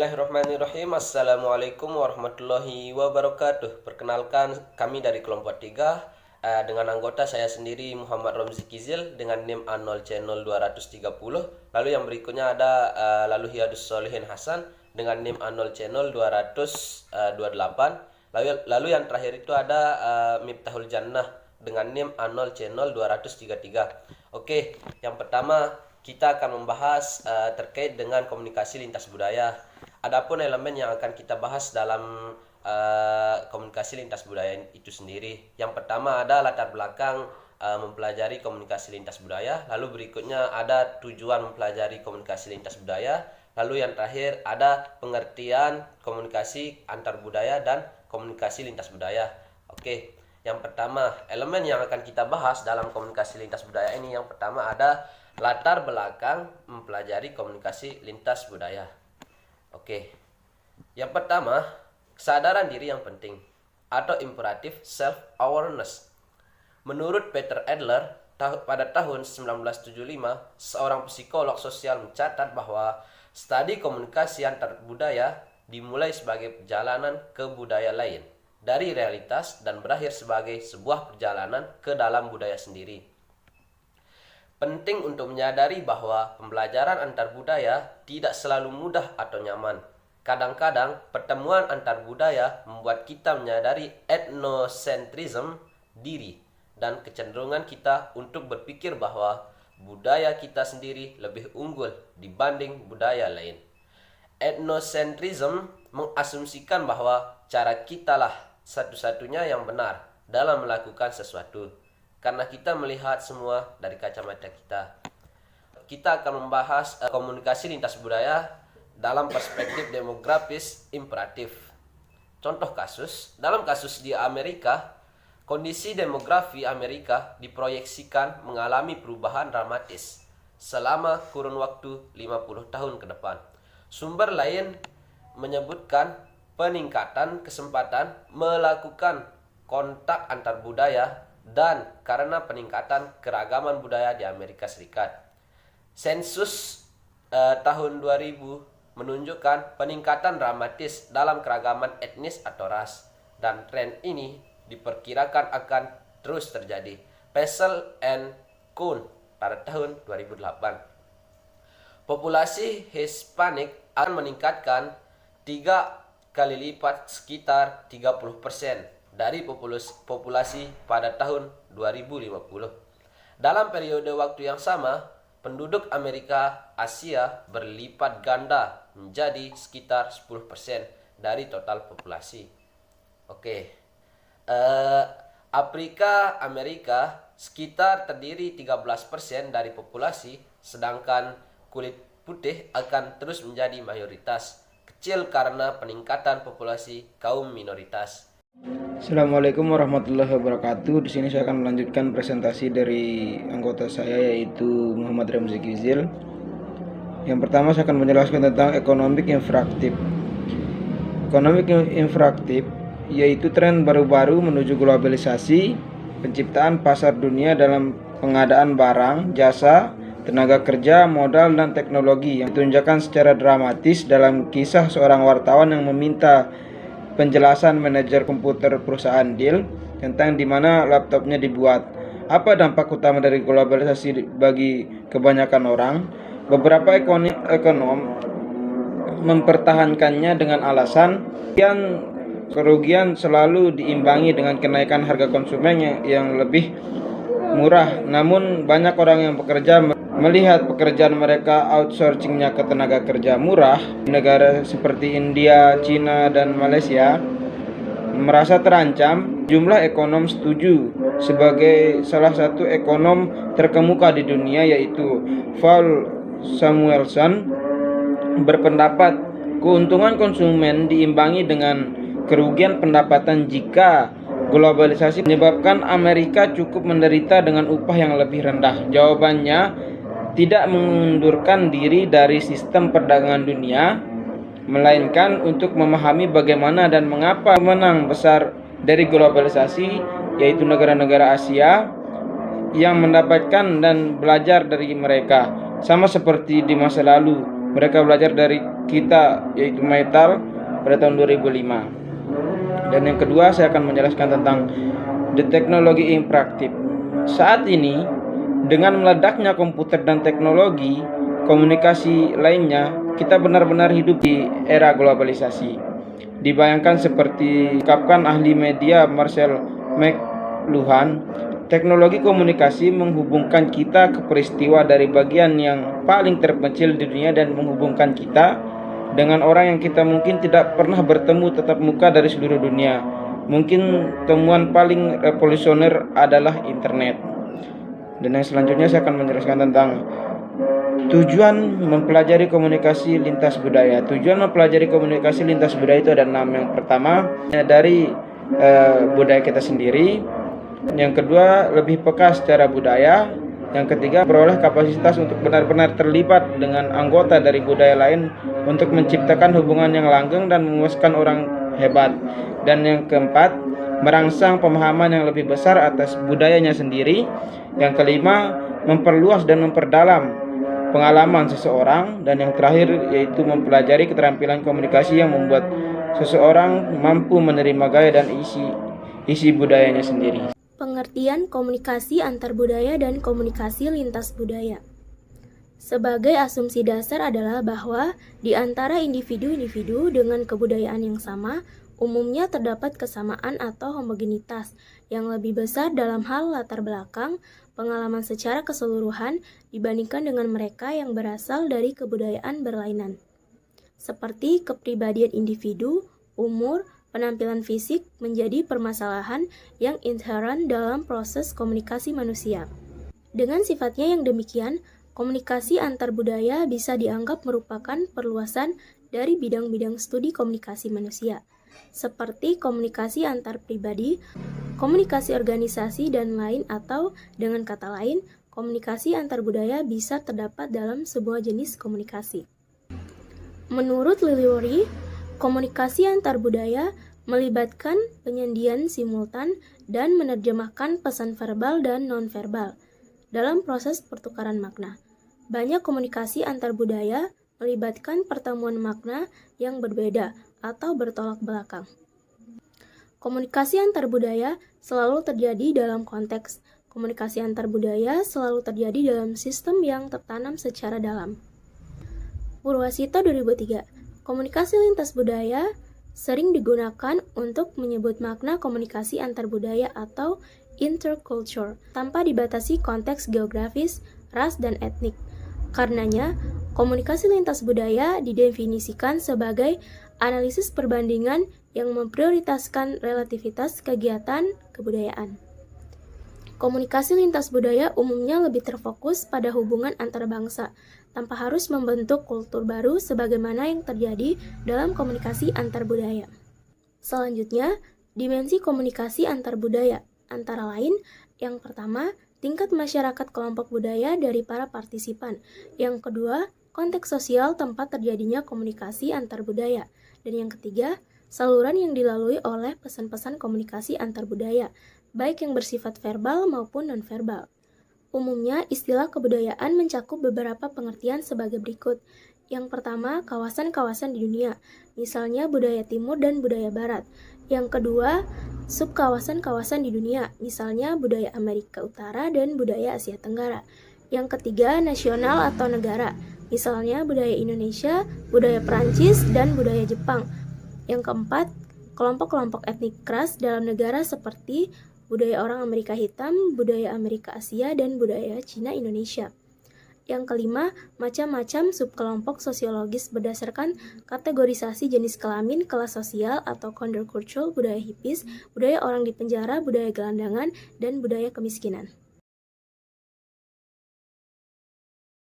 Bismillahirrahmanirrahim. Assalamualaikum warahmatullahi wabarakatuh. Perkenalkan, kami dari kelompok 3 dengan anggota saya sendiri Muhammad Romzi Kizil dengan NIM A0C0230. Lalu yang berikutnya ada Lalu Hiyadus Solihin Hasan dengan NIM A0C0228. Lalu yang terakhir itu ada Miftahul Jannah dengan NIM A0C0233. Oke, yang pertama kita akan membahas terkait dengan komunikasi lintas budaya. Adapun elemen yang akan kita bahas dalam komunikasi lintas budaya itu sendiri. Yang pertama ada latar belakang mempelajari komunikasi lintas budaya. Lalu berikutnya ada tujuan mempelajari komunikasi lintas budaya. Lalu yang terakhir ada pengertian komunikasi antar budaya dan komunikasi lintas budaya. Oke, yang pertama elemen yang akan kita bahas dalam komunikasi lintas budaya ini, yang pertama ada latar belakang mempelajari komunikasi lintas budaya. Oke. Yang pertama, kesadaran diri yang penting atau imperative self awareness. Menurut Peter Adler, pada tahun 1975, seorang psikolog sosial mencatat bahwa studi komunikasi antar budaya dimulai sebagai perjalanan ke budaya lain dari realitas dan berakhir sebagai sebuah perjalanan ke dalam budaya sendiri. Penting untuk menyadari bahwa pembelajaran antar budaya tidak selalu mudah atau nyaman. Kadang-kadang pertemuan antar budaya membuat kita menyadari etnosentrisme diri dan kecenderungan kita untuk berpikir bahwa budaya kita sendiri lebih unggul dibanding budaya lain. Etnosentrisme mengasumsikan bahwa cara kitalah satu-satunya yang benar dalam melakukan sesuatu, karena kita melihat semua dari kacamata kita. Kita akan membahas komunikasi lintas budaya dalam perspektif demografis imperatif. Contoh kasus, dalam kasus di Amerika, kondisi demografi Amerika diproyeksikan mengalami perubahan dramatis selama kurun waktu 50 tahun ke depan. Sumber lain menyebutkan peningkatan kesempatan melakukan kontak antar budaya dan karena peningkatan keragaman budaya di Amerika Serikat. Sensus tahun 2000 menunjukkan peningkatan dramatis dalam keragaman etnis atau ras, dan tren ini diperkirakan akan terus terjadi. Pesel and Kuhn pada tahun 2008. Populasi Hispanik akan meningkatkan 3 kali lipat, sekitar 30%. Dari populasi pada tahun 2050. Dalam periode waktu yang sama, penduduk Amerika Asia berlipat ganda menjadi sekitar 10% dari total populasi. Oke. Afrika Amerika sekitar terdiri 13% dari populasi, sedangkan kulit putih akan terus menjadi mayoritas, kecil karena peningkatan populasi kaum minoritas. Assalamualaikum warahmatullahi wabarakatuh. Di sini saya akan melanjutkan presentasi dari anggota saya, yaitu Muhammad Romzi Kizil. Yang pertama saya akan menjelaskan tentang economic infractive. Economic infractive yaitu tren baru-baru menuju globalisasi, penciptaan pasar dunia dalam pengadaan barang, jasa, tenaga kerja, modal, dan teknologi yang ditunjukkan secara dramatis dalam kisah seorang wartawan yang meminta penjelasan manajer komputer perusahaan Dell tentang di mana laptopnya dibuat. Apa dampak utama dari globalisasi bagi kebanyakan orang? Beberapa ekonom mempertahankannya dengan alasan kerugian selalu diimbangi dengan kenaikan harga konsumen yang lebih murah. Namun banyak orang yang bekerja melihat pekerjaan mereka outsourcingnya ke tenaga kerja murah di negara seperti India, Cina, dan Malaysia merasa terancam. Jumlah ekonom setuju. Sebagai salah satu ekonom terkemuka di dunia, yaitu Paul Samuelson, berpendapat keuntungan konsumen diimbangi dengan kerugian pendapatan jika globalisasi menyebabkan Amerika cukup menderita dengan upah yang lebih rendah. Jawabannya, tidak mengundurkan diri dari sistem perdagangan dunia, melainkan untuk memahami bagaimana dan mengapa pemenang besar dari globalisasi, yaitu negara-negara Asia, yang mendapatkan dan belajar dari mereka. Sama seperti di masa lalu, mereka belajar dari kita, yaitu metal pada tahun 2005. Dan yang kedua, saya akan menjelaskan tentang the technology imperative. Saat ini, dengan meledaknya komputer dan teknologi komunikasi lainnya, kita benar-benar hidup di era globalisasi. Dibayangkan seperti dikatakan ahli media Marcel McLuhan, teknologi komunikasi menghubungkan kita ke peristiwa dari bagian yang paling terpencil di dunia dan menghubungkan kita dengan orang yang kita mungkin tidak pernah bertemu tatap muka dari seluruh dunia. Mungkin temuan paling revolusioner adalah internet. Dan yang selanjutnya saya akan menjelaskan tentang tujuan mempelajari komunikasi lintas budaya. Tujuan mempelajari komunikasi lintas budaya itu ada 6. Yang pertama, dari budaya kita sendiri. Yang kedua, lebih peka secara budaya. Yang ketiga, peroleh kapasitas untuk benar-benar terlibat dengan anggota dari budaya lain untuk menciptakan hubungan yang langgeng dan memuaskan orang hebat. Dan yang keempat, merangsang pemahaman yang lebih besar atas budayanya sendiri. Yang kelima, memperluas dan memperdalam pengalaman seseorang. Dan yang terakhir yaitu mempelajari keterampilan komunikasi yang membuat seseorang mampu menerima gaya dan isi budayanya sendiri. Pengertian komunikasi antar budaya dan komunikasi lintas budaya. Sebagai asumsi dasar adalah bahwa di antara individu-individu dengan kebudayaan yang sama, umumnya terdapat kesamaan atau homogenitas yang lebih besar dalam hal latar belakang, pengalaman secara keseluruhan dibandingkan dengan mereka yang berasal dari kebudayaan berlainan. Seperti kepribadian individu, umur, penampilan fisik menjadi permasalahan yang inherent dalam proses komunikasi manusia. Dengan sifatnya yang demikian, komunikasi antar budaya bisa dianggap merupakan perluasan dari bidang-bidang studi komunikasi manusia, seperti komunikasi antar pribadi, komunikasi organisasi, dan lain, atau dengan kata lain, komunikasi antar budaya bisa terdapat dalam sebuah jenis komunikasi. Menurut Liliori, komunikasi antar budaya melibatkan penyandian simultan dan menerjemahkan pesan verbal dan non-verbal dalam proses pertukaran makna. Banyak komunikasi antar budaya melibatkan pertemuan makna yang berbeda atau bertolak belakang. Komunikasi antar budaya selalu terjadi dalam konteks. Komunikasi antar budaya selalu terjadi dalam sistem yang tertanam secara dalam. Purwasito 2003. Komunikasi lintas budaya sering digunakan untuk menyebut makna komunikasi antar budaya atau interculture tanpa dibatasi konteks geografis, ras, dan etnik. Karenanya, komunikasi lintas budaya didefinisikan sebagai analisis perbandingan yang memprioritaskan relativitas kegiatan kebudayaan. Komunikasi lintas budaya umumnya lebih terfokus pada hubungan antar bangsa, tanpa harus membentuk kultur baru sebagaimana yang terjadi dalam komunikasi antar budaya. Selanjutnya, dimensi komunikasi antar budaya, antara lain, yang pertama, tingkat masyarakat kelompok budaya dari para partisipan. Yang kedua, konteks sosial tempat terjadinya komunikasi antar budaya. Dan yang ketiga, saluran yang dilalui oleh pesan-pesan komunikasi antar budaya, baik yang bersifat verbal maupun non-verbal. Umumnya, istilah kebudayaan mencakup beberapa pengertian sebagai berikut. Yang pertama, kawasan-kawasan di dunia, misalnya budaya timur dan budaya barat. Yang kedua, subkawasan-kawasan di dunia, misalnya budaya Amerika Utara dan budaya Asia Tenggara. Yang ketiga, nasional atau negara, misalnya budaya Indonesia, budaya Perancis, dan budaya Jepang. Yang keempat, kelompok-kelompok etnik keras dalam negara seperti budaya orang Amerika Hitam, budaya Amerika Asia, dan budaya Cina Indonesia. Yang kelima, macam-macam subkelompok sosiologis berdasarkan kategorisasi jenis kelamin, kelas sosial atau countercultural, budaya hippies, budaya orang di penjara, budaya gelandangan, dan budaya kemiskinan.